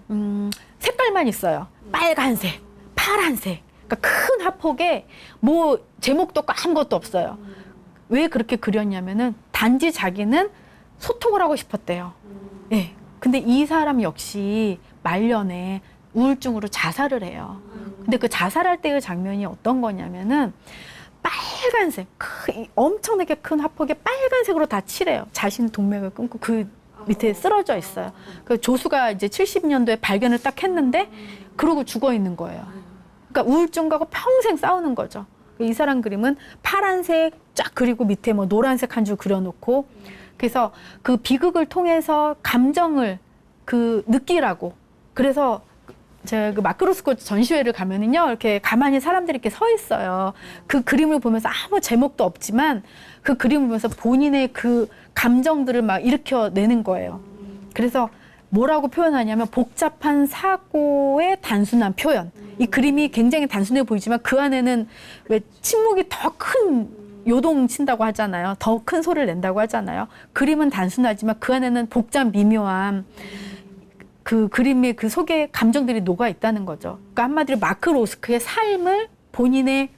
색깔만 있어요. 빨간색, 파란색. 그러니까 큰 화폭에 뭐 제목도 없고 아무것도 없어요. 왜 그렇게 그렸냐면은 단지 자기는 소통을 하고 싶었대요. 예. 근데 이 사람 역시 말년에 우울증으로 자살을 해요. 근데 그 자살할 때의 장면이 어떤 거냐면은 빨간색, 엄청나게 큰 화폭에 빨간색으로 다 칠해요. 자신 동맥을 끊고 그 밑에 쓰러져 있어요. 그 조수가 이제 70년도에 발견을 딱 했는데 그러고 죽어 있는 거예요. 그러니까 우울증과 평생 싸우는 거죠. 이 사람 그림은 파란색 쫙 그리고 밑에 뭐 노란색 한 줄 그려놓고 그래서 그 비극을 통해서 감정을 느끼라고. 그래서 제가 그 마크 로스코 전시회를 가면은요, 이렇게 가만히 사람들이 이렇게 서 있어요. 그 그림을 보면서 아무 제목도 없지만 그 그림을 보면서 본인의 그 감정들을 막 일으켜내는 거예요. 그래서 뭐라고 표현하냐면 복잡한 사고의 단순한 표현. 이 그림이 굉장히 단순해 보이지만 그 안에는 왜 침묵이 더 큰 요동친다고 하잖아요. 더 큰 소리를 낸다고 하잖아요. 그림은 단순하지만 그 안에는 복잡 미묘한 그 그림의 그 속에 감정들이 녹아 있다는 거죠. 그러니까 한마디로 마크 로스코의 삶을 본인의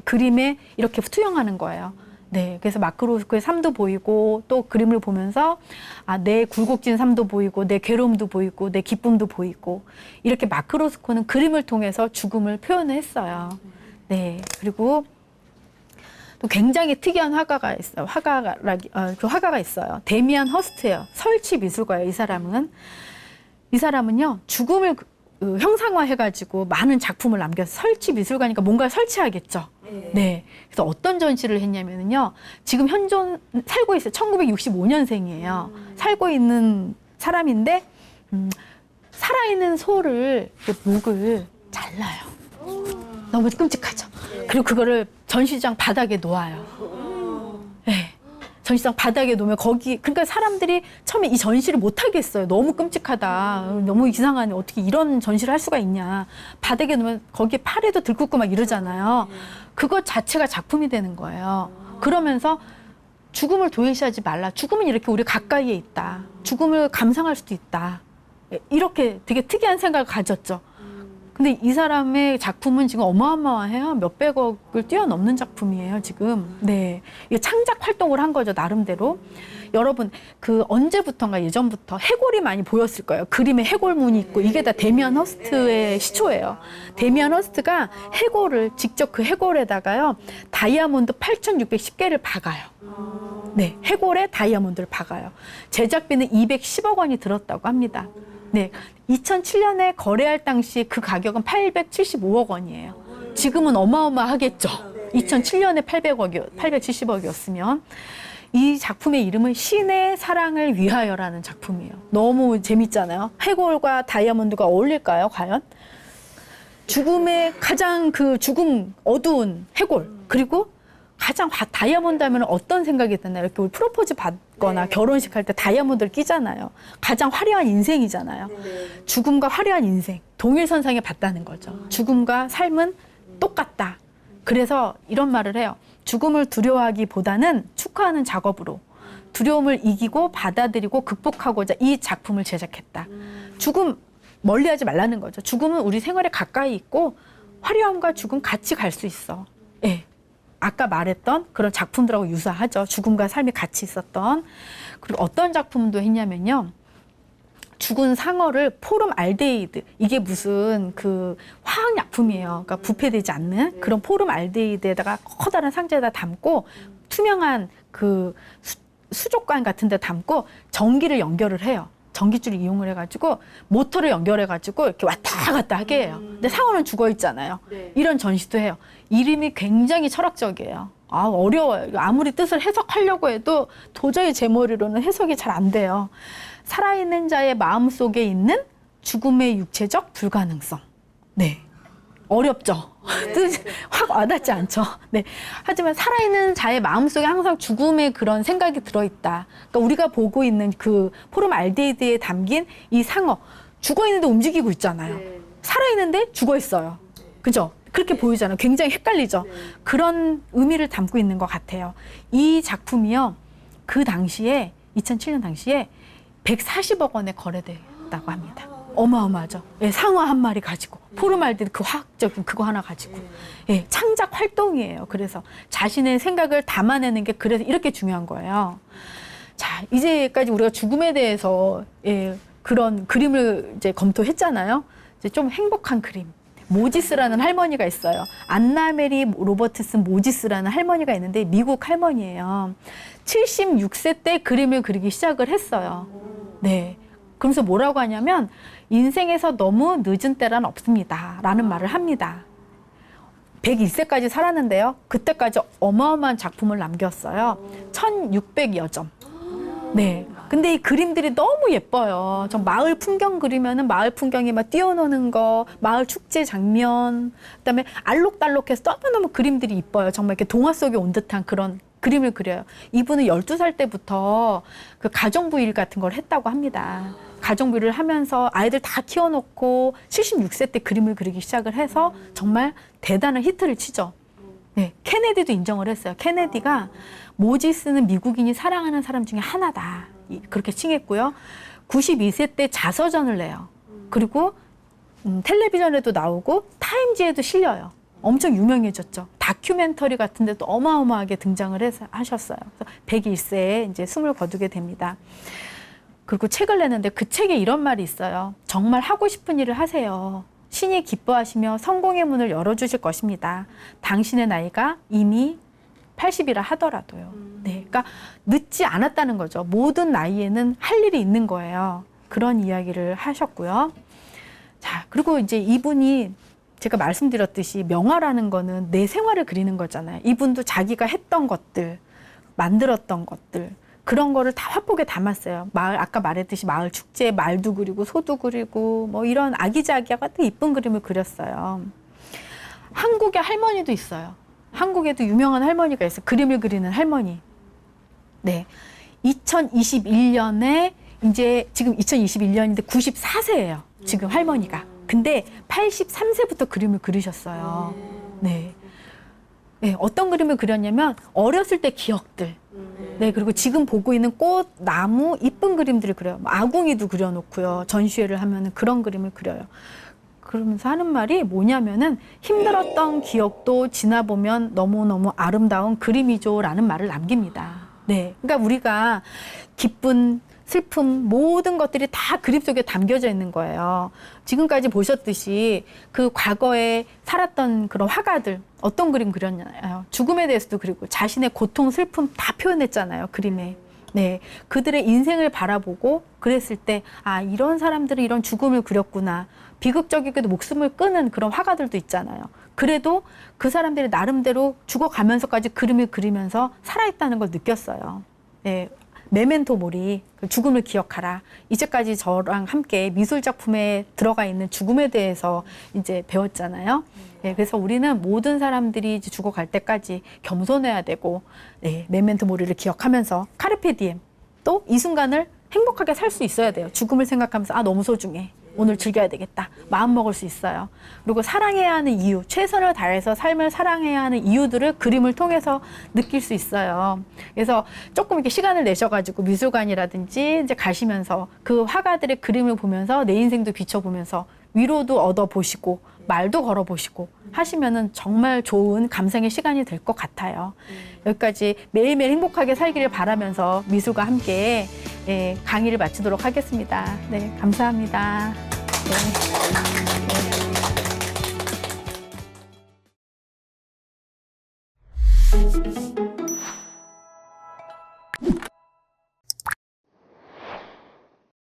그림에 이렇게 투영하는 거예요. 네, 그래서 마크 로스코의 삶도 보이고 또 그림을 보면서 내 굴곡진 삶도 보이고 내 괴로움도 보이고 내 기쁨도 보이고 이렇게 마크 로스코는 그림을 통해서 죽음을 표현을 했어요. 네, 그리고 또 굉장히 특이한 화가가 있어요. 그 화가가 있어요. 데미안 허스트예요. 설치 미술가예요. 이 사람은요 죽음을 형상화해가지고 많은 작품을 남겨서 설치 미술가니까 뭔가를 설치하겠죠. 네. 그래서 어떤 전시를 했냐면요. 지금 살고 있어요. 1965년생이에요. 살고 있는 사람인데 살아있는 소를 목을 잘라요. 너무 끔찍하죠. 그리고 그거를 전시장 바닥에 놓아요. 네. 전시장 바닥에 놓으면 그러니까 사람들이 처음에 이 전시를 못 하겠어요. 너무 끔찍하다. 너무 이상하네. 어떻게 이런 전시를 할 수가 있냐. 바닥에 놓으면 거기에 팔에도 들끓고 막 이러잖아요. 그것 자체가 작품이 되는 거예요. 그러면서 죽음을 도외시하지 말라. 죽음은 이렇게 우리 가까이에 있다. 죽음을 감상할 수도 있다. 이렇게 되게 특이한 생각을 가졌죠. 근데 이 사람의 작품은 지금 어마어마해요. 몇백억을 뛰어넘는 작품이에요, 지금. 네. 이게 창작 활동을 한 거죠, 나름대로. 여러분, 언제부턴가 예전부터 해골이 많이 보였을 거예요. 그림에 해골문이 있고, 이게 다 데미안 허스트의 시초예요. 데미안 허스트가 해골을, 직접 그 해골에다가요, 다이아몬드 8,610개를 박아요. 네. 해골에 다이아몬드를 박아요. 제작비는 210억 원이 들었다고 합니다. 네. 2007년에 거래할 당시 그 가격은 875억 원이에요. 지금은 어마어마하겠죠. 2007년에 870억이었으면. 이 작품의 이름은 신의 사랑을 위하여라는 작품이에요. 너무 재밌잖아요. 해골과 다이아몬드가 어울릴까요, 과연? 죽음의 가장 죽음, 어두운 해골. 그리고 가장 다이아몬드 하면 어떤 생각이 드나요? 이렇게 우리 프로포즈 받거나 네. 결혼식 할 때 다이아몬드를 끼잖아요. 가장 화려한 인생이잖아요. 네. 죽음과 화려한 인생, 동일선상에 봤다는 거죠. 죽음과 삶은 똑같다. 그래서 이런 말을 해요. 죽음을 두려워하기보다는 축하하는 작업으로 두려움을 이기고 받아들이고 극복하고자 이 작품을 제작했다. 죽음 멀리하지 말라는 거죠. 죽음은 우리 생활에 가까이 있고 화려함과 죽음 같이 갈 수 있어. 예. 아까 말했던 그런 작품들하고 유사하죠. 죽음과 삶이 같이 있었던. 그리고 어떤 작품도 했냐면요. 죽은 상어를 포름 알데히드, 이게 무슨 그 화학약품이에요. 그러니까 부패되지 않는 그런 포름 알데히드에다가 커다란 상자에다 담고 투명한 그 수족관 같은 데 담고 전기를 연결을 해요. 전기줄을 이용을 해가지고 모터를 연결해가지고 이렇게 왔다 갔다 하게 해요. 근데 상어는 죽어 있잖아요. 네. 이런 전시도 해요. 이름이 굉장히 철학적이에요. 아, 어려워요. 아무리 뜻을 해석하려고 해도 도저히 제 머리로는 해석이 잘 안 돼요. 살아있는 자의 마음속에 있는 죽음의 육체적 불가능성. 네. 어렵죠. 뜻이 확 와닿지 않죠. 네. 하지만 살아있는 자의 마음속에 항상 죽음의 그런 생각이 들어있다. 그러니까 우리가 보고 있는 그 포름 알데히드에 담긴 이 상어, 죽어 있는데 움직이고 있잖아요. 네. 살아있는데 죽어 있어요. 그죠? 그렇게 보이잖아요. 굉장히 헷갈리죠. 네. 그런 의미를 담고 있는 것 같아요. 이 작품이요. 그 당시에 2007년 당시에 140억 원에 거래됐다고 합니다. 어마어마하죠. 예, 상어 한 마리 가지고 포름알데히드 그 화학적인 그거 하나 가지고 예, 창작 활동이에요. 그래서 자신의 생각을 담아내는 게 그래서 이렇게 중요한 거예요. 자, 이제까지 우리가 죽음에 대해서 예, 그런 그림을 이제 검토했잖아요. 이제 좀 행복한 그림. 모지스라는 할머니가 있어요. 안나 메리 로버트슨 모지스라는 할머니가 있는데 미국 할머니예요. 76세 때 그림을 그리기 시작을 했어요. 네. 그러면서 뭐라고 하냐면 인생에서 너무 늦은 때란 없습니다. 라는 말을 합니다. 101세까지 살았는데요. 그때까지 어마어마한 작품을 남겼어요. 1600여 점. 네. 근데 이 그림들이 너무 예뻐요. 저 마을 풍경 그리면은 마을 풍경이 막 뛰어노는 거, 마을 축제 장면, 그다음에 알록달록해서 너무너무 그림들이 이뻐요. 정말 이렇게 동화 속에 온 듯한 그런 그림을 그려요. 이분은 12살 때부터 그 가정부일 같은 걸 했다고 합니다. 가정부를 하면서 아이들 다 키워놓고 76세 때 그림을 그리기 시작을 해서 정말 대단한 히트를 치죠. 네, 케네디도 인정을 했어요. 케네디가 모지스는 미국인이 사랑하는 사람 중에 하나다. 그렇게 칭했고요. 92세 때 자서전을 내요. 그리고 텔레비전에도 나오고 타임지에도 실려요. 엄청 유명해졌죠. 다큐멘터리 같은 데도 어마어마하게 등장을 하셨어요. 101세에 이제 숨을 거두게 됩니다. 그리고 책을 내는데 그 책에 이런 말이 있어요. 정말 하고 싶은 일을 하세요. 신이 기뻐하시며 성공의 문을 열어주실 것입니다. 당신의 나이가 이미 80이라 하더라도요. 네, 그러니까 늦지 않았다는 거죠. 모든 나이에는 할 일이 있는 거예요. 그런 이야기를 하셨고요. 자, 그리고 이제 이분이 제가 말씀드렸듯이 명화라는 거는 내 생활을 그리는 거잖아요. 이분도 자기가 했던 것들, 만들었던 것들, 그런 거를 다 화폭에 담았어요. 마을, 아까 말했듯이 마을 축제에 말도 그리고 소도 그리고 뭐 이런 아기자기하고 이쁜 그림을 그렸어요. 한국에 할머니도 있어요. 한국에도 유명한 할머니가 있어요. 그림을 그리는 할머니. 네. 2021년에 이제 지금 2021년인데 94세예요. 지금 할머니가. 근데 83세부터 그림을 그리셨어요. 네. 네. 어떤 그림을 그렸냐면 어렸을 때 기억들. 네. 그리고 지금 보고 있는 꽃, 나무, 이쁜 그림들을 그려요. 아궁이도 그려놓고요. 전시회를 하면은 그런 그림을 그려요. 그러면서 하는 말이 뭐냐면은 힘들었던 기억도 지나보면 너무너무 아름다운 그림이죠 라는 말을 남깁니다. 네. 그러니까 우리가 기쁜, 슬픔, 모든 것들이 다 그림 속에 담겨져 있는 거예요. 지금까지 보셨듯이 그 과거에 살았던 그런 화가들 어떤 그림 그렸나요? 죽음에 대해서도 그리고 자신의 고통, 슬픔 다 표현했잖아요. 그림에. 네, 그들의 인생을 바라보고 그랬을 때 아, 이런 사람들은 이런 죽음을 그렸구나. 비극적이게도 목숨을 끊은 그런 화가들도 있잖아요. 그래도 그 사람들이 나름대로 죽어가면서까지 그림을 그리면서 살아있다는 걸 느꼈어요. 네, 메멘토모리, 그 죽음을 기억하라. 이제까지 저랑 함께 미술 작품에 들어가 있는 죽음에 대해서 이제 배웠잖아요. 네, 그래서 우리는 모든 사람들이 이제 죽어갈 때까지 겸손해야 되고, 네, 메멘토모리를 기억하면서 카르페 디엠, 또 이 순간을 행복하게 살 수 있어야 돼요. 죽음을 생각하면서 아 너무 소중해. 오늘 즐겨야 되겠다. 마음 먹을 수 있어요. 그리고 사랑해야 하는 이유, 최선을 다해서 삶을 사랑해야 하는 이유들을 그림을 통해서 느낄 수 있어요. 그래서 조금 이렇게 시간을 내셔가지고 미술관이라든지 이제 가시면서 그 화가들의 그림을 보면서 내 인생도 비춰보면서 위로도 얻어보시고 말도 걸어보시고 하시면은 정말 좋은 감상의 시간이 될 것 같아요. 여기까지 매일매일 행복하게 살기를 바라면서 미술과 함께 강의를 마치도록 하겠습니다. 네, 감사합니다. 네.